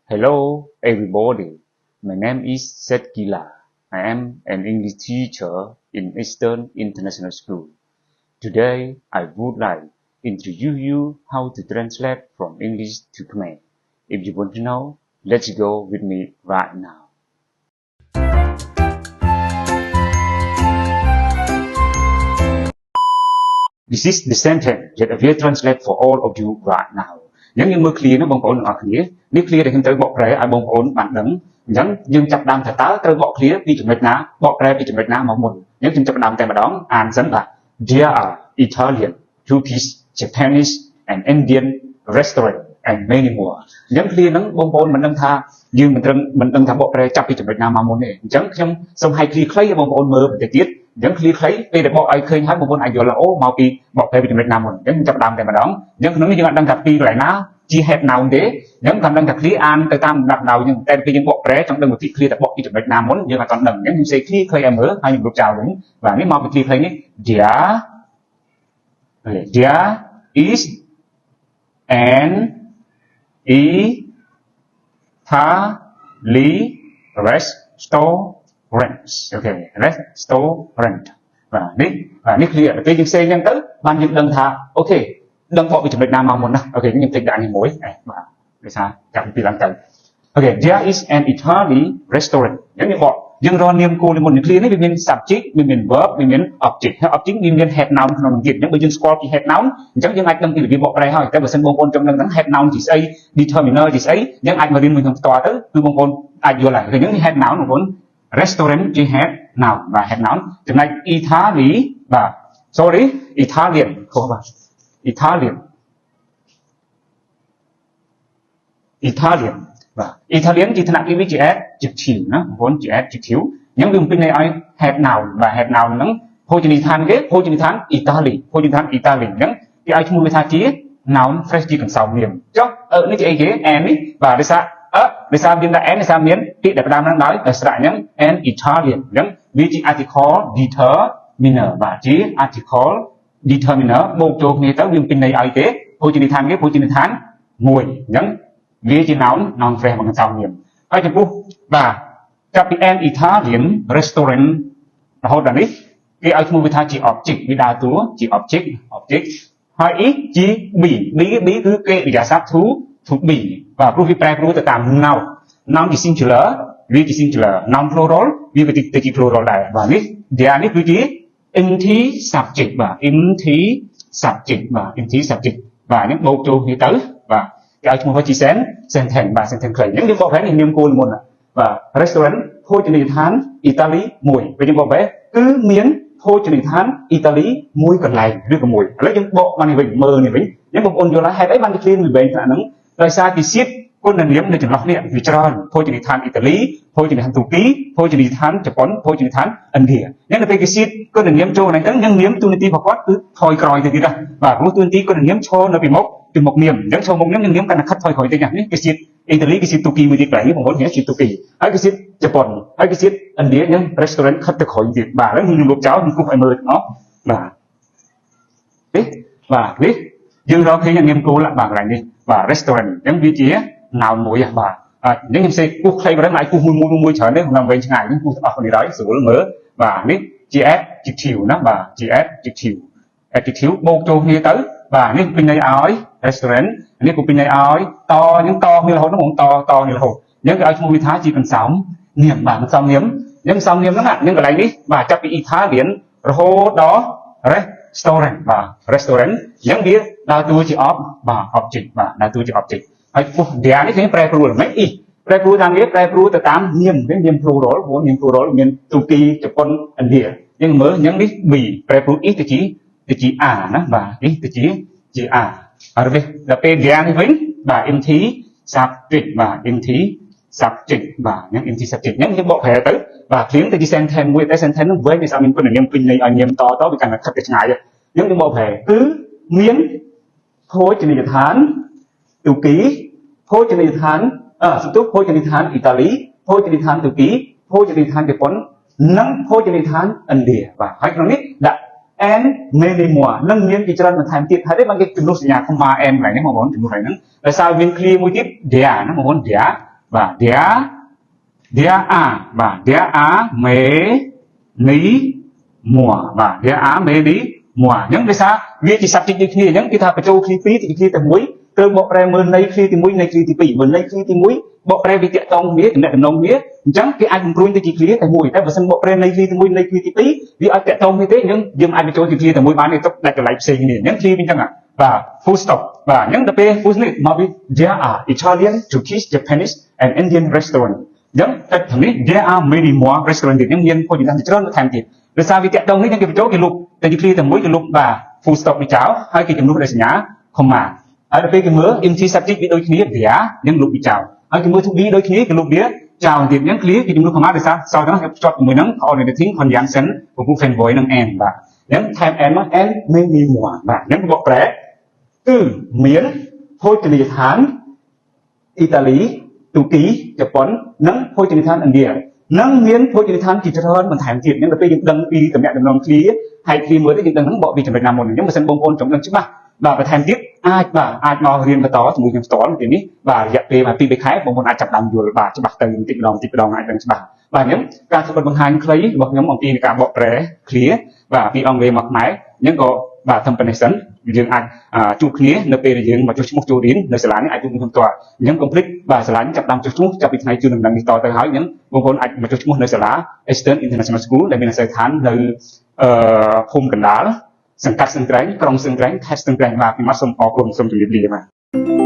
Hello, everybody. My name is Seth Gila. I am an English teacher in Eastern International School. Today, I would like to introduce you how to translate from English to Khmer. If you want to know, let's go with me right now. This is the sentence that I will translate for all of you right now. nhữngមើល clear នោះបងប្អូនទាំងអស់គ្នានេះ clear ដែលខ្ញុំត្រូវបកប្រែឲ្យបងប្អូនបានដឹងអញ្ចឹងយើងចាប់ដើមថាតើត្រូវបក clear ពីចំណុចណាបកប្រែពីចំណុចណាមកមុនអញ្ចឹងខ្ញុំចាប់ដើមតែម្ដងអានសិនបាទ There are Italian, Turkish, Japanese and Indian restaurant and many more អញ្ចឹង clear ហ្នឹងបងប្អូនមិនដឹងថាយើងមិនដឹងថាបកប្រែចាប់ពីចំណុចណាមកមុនទេអញ្ចឹងខ្ញុំសូមឲ្យ clear ខ្លីឲ្យបងប្អូនមើលបន្តិចទៀតអញ្ចឹង clear ខ្លីពេលដែលបកឲ្យឃើញហើយបងប្អូនអាចយល់អូមកពីបកប្រែពីចំណុចណាមុនអញ្ចឹងចាប់ដើមតែម្ដងអញ្ចឹងក្នុងនេះយើងអត់ដឹងថាពីកន្លែងណាជា head noun ទេអញ្ចឹងគាត់ដឹងថា clear អានទៅតាមដំណាក់ noun អញ្ចឹងតែពេលយើងបកប្រែចង់ដឹងពី clear តែបកពីចំណុចណាមុនយើងអត់ទាន់ដឹងអញ្ចឹងខ្ញុំសេ clear ខ្លីឲ្យមើលហើយខ្ញុំលុបចោលវិញបាទនេះមកពី clear ខ្លីនេះ there is an Italy restaurant អូខេ restaurant បាទនេះ clear ពេលយើងសេអញ្ចឹងទៅបានយើងដឹងថាអូខេដឹងបកពីចំណុចណាមកមុនណាអូខេខ្ញុំតិចដាក់នេះមួយបាទដោយសារចាប់ពីឡើងទៅអូខេ there is an Italy restaurant អញ្ចឹងបកយើងរកនាមគោលមុន clear នេះវាមាន subject វាមាន verb វាមាន object ហើយ object វាមាន head noun ក្នុងនឹងទៀតអញ្ចឹងបើយើងស្គាល់ពី head noun អញ្ចឹងយើងអាចដឹងពីរបៀបបកប្រែហើយតែបើសិនបងប្អូនចង់ដឹងថា head noun ជាស្អី determiner ជាស្អីយើងអាចមករៀនមួយក្នុងផ្ទាល់ទៅគឺបងប្អូនអាចយល់ហើយអញ្ចឹង head noun បងប្អូន restaurant ជា head noun បាទ head noun ចំណែក Italy បាទ sorry Italian ខុសបាទ Italian បាទ Italian ជាថ្នាក់គេវាជា adjective ណាបងប្អូនជា adjective អញ្ចឹងវាបំពេញន័យឲ្យ head noun បាទ head noun ហ្នឹងភោជនីយដ្ឋានគេភោជនីយដ្ឋាន Italy ភោជនីយដ្ឋាន Italy អញ្ចឹងគេឲ្យឈ្មោះវាថាជា noun phrase ជាកន្សោមនាមចុះនេះជាអីគេ and នេះបាទដោយសារមានតែ and ដោយសារមានពាក្យដែលផ្ដើមហ្នឹងដោយស្រៈអញ្ចឹង and Italian អញ្ចឹងវាជា article determiner បាទជា article determiner បូកចូលគ្នាទៅវាពេញន័យឲ្យទេភោជនីយដ្ឋានគេភោជនីយដ្ឋានមួយអញ្ចឹងវាជា noun phrase មកកន្សោមនាមហើយចំពោះបាទចាប់ពី an Italian restaurant រហូតដល់នេះគេឲ្យឈ្មោះវាថាជា object វាដើរតួជា object ហើយ is ជា be គឺគេវិញ្ញាសាស្ត្រ to be បាទព្រោះវាប្រែប្រួលទៅតាម noun ជា singular វាជា singular noun plural វាទៅជា plural ដែរបាទនេះ there នេះគឺជា empty subject បាទ empty subject បាទ empty subject បាទហ្នឹងបូកចូលគ្នាទៅបាទគេឲ្យឈ្មោះថាជា sentence បាទ sentence ខ្លីអញ្ចឹងយើងបកប្រែនេះនាមគោលមុនបាទ restaurant ភោជនីយដ្ឋានអ៊ីតាលីមួយពេលយើងបកប្រែគឺមានភោជនីយដ្ឋានអ៊ីតាលីមួយកន្លែងឬក៏មួយឥឡូវយើងបកមកនេះវិញមើលនេះវិញអញ្ចឹងបងប្អូនយល់ហើយហេតុអីបានគេ clean វាវិញថាហ្នឹងដោយសារគេសៀតគុណនាមនៅចន្លោះនេះវាច្រើនភោជនីយដ្ឋានអ៊ីតាលីភោជនីយដ្ឋានទូគីភោជនីយដ្ឋានជប៉ុនភោជនីយដ្ឋានឥណ្ឌាអញ្ចឹងដល់ពេលគេសៀតគុណនាមចូលហ្នឹងទៅយើងនាមទូនាទីរបស់គាត់គឺថយក្រោយទៅទៀតណាបាទព្រោះទូនាទីគុណនាមឈរនៅពីមុខនាមអញ្ចឹងឈរមុខនាមយើងនាមកាន់តែខិតថយក្រោយទៅនេះគេសៀតអ៊ីតាលីគេសៀតទូគីមួយទៀតកន្លែងនេះបងប្អូនគេសៀតទូគីហើយគេសៀតជប៉ុនហើយគេសៀតឥណ្ឌាអញ្ចឹង restaurant ខិតទៅក្រោយទៀតបាទហ្នឹងខ្ញុំលុបចោលខ្ញុំគប់ឲ្យមើលទាំងអស់បាទនេះយើងរកឃើញនាមគោលបាទកន្លែងនេះបាទ restaurant អញ្ចឹងវាជា noun មួយបាទអញ្ចឹងខ្ញុំសេគូសខ្លីមិនអាចគូសមួយច្រើនទេក្នុងវែងឆ្ងាយហ្នឹងគូសអស់គ្នាហើយស្រួលមើលបាទនេះជា adjective ណាបាទជា adjective បូកចូលគ្នាទៅបាទនេះពេញន័យឲ្យ restaurant នេះក៏ពេញន័យឲ្យតអញ្ចឹងតគ្នារហូតហ្នឹងតគ្នារហូតអញ្ចឹងគេឲ្យឈ្មោះវាថាជាកន្សោមនាមបាទកន្សោមនាមអញ្ចឹងកន្សោមនាមហ្នឹងអញ្ចឹងកន្លែងនេះបាទចាប់ពី Italian រហូតដល់ restaurant បាទ restaurant អញ្ចឹងវាដើរតួជា object បាទដើរតួជា object ហើយពោះ there នេះគេប្រែប្រួលមិនអីប្រែប្រួលតាមវាប្រែប្រួលទៅតាមនាមនាម plural ព្រោះនាម plural មានទូគីជប៉ុនឥណ្ឌាអញ្ចឹងមើលអញ្ចឹងនេះ be ប្រែប្រួល is ទៅជា are ណាបាទនេះទៅជា are ហើយដល់ពេល there នេះវិញបាទ empty subject បាទ empty subject បាទអញ្ចឹង empty subject អញ្ចឹងយើងបកប្រែទៅបាទឃ្លៀងទៅជា sentence មួយតែ sentence ហ្នឹងវិញវាស្អាតមានគុណនាមពេញន័យឲ្យនាមតវាកាន់តែខិតទៅឆ្ងាយអញ្ចឹងយើងបកប្រែគឺមានភោជនីយដ្ឋានទូគីភោជនីយដ្ឋានភោជនីយដ្ឋានអ៊ីតាលីភោជនីយដ្ឋានទូគីភោជនីយដ្ឋានជប៉ុននិងភោជនីយដ្ឋានឥណ្ឌាបាទហើយក្នុងនេះដាក់ and many more នឹងមានជាច្រើនបន្ថែមទៀតហើយទេបានគេជំនួសសញ្ញា comma and កន្លែងនេះបងប្អូនជំនួសកន្លែងហ្នឹងដោយសារមាន clear មួយទៀត there ណាបងប្អូន there và there are và there are many more và there are many more những cái sao vì chỉ subject như kia những cái thằng phải châu khi phí thì kia từ mũi từ bộ pre mơn này khi thì mũi này khi thì bị mơn này khi thì mũi bộ pre bị tiệt tông biết cái nông biết chẳng cái ai cũng ruin thì chỉ kia tại mũi tại vì sân bộ pre này khi thì mũi này khi thì phí vì ai tiệt tông như thế nhưng dừng ai bị châu thì kia từ mũi bán này tốc đại cái lại xì này những khi bên trong và full stop và những đặc biệt full stop mà bị there are Italian, Turkish, Japanese and Indian restaurant giống cái thằng này there are many more restaurant thì những nhân thôi chúng ta chỉ trơn thành tiền rồi sao vì tiệt tông những cái chỗ cái lục tại chỉ khi từ mũi cái lục và full stop bị cháo hai cái chấm nút để nhá không mà ở đây cái mớ empty subject bị đôi khi vỉa những lục bị chào ở cái mớ thúc bí đôi khi cái lục vỉa chào thì những clip thì chúng không được sao sau đó chọn mười nắng họ để tính còn dạng sấn của phụ phần với năng end và những time end mất end mới đi mùa và những bộ trẻ từ miến thôi từ Hàn Italy Trung Ký Japan nắng thôi từ Hàn India nắng miến thôi từ Hàn chỉ cho hơn mình thèm tiền những đặc biệt đăng đi từ mẹ đừng làm khí hay khi mới tới những đăng bộ vì chuẩn bị làm một những mà sân bông ôn trong đăng trước ba và thèm tiếp ai mò riêng và tó thì mùi nhầm tó làนี้và dạy về mà pi bị khái bông ôn ai chặt đầm rồi và cho bạc từ tịnh đồng ai đừng bạc và nhữngการthực hiện hành khay bậc nhóm ông tin cả bộ trẻ clear và pi ông về mặt máy những có và thâm phần sẵn dương anh chu clear nơi pe dương mà cho chúng chu đến nơi sải ai cũng không tòa những complete và sải chặt đầm cho chúng chặt bị ngày chưa đừng đăng đi to tới hỏi những bông ôn anh mà cho chúng nơi sải Eastern International School để mình sẽ thán nơi phum cần đá សង្កាត់សង្ក្រែងក្រុងសង្ក្រែងខេត្តសង្ក្រែងបាទពីមកសូមអរគុណសូមជម្រាបលាបាទ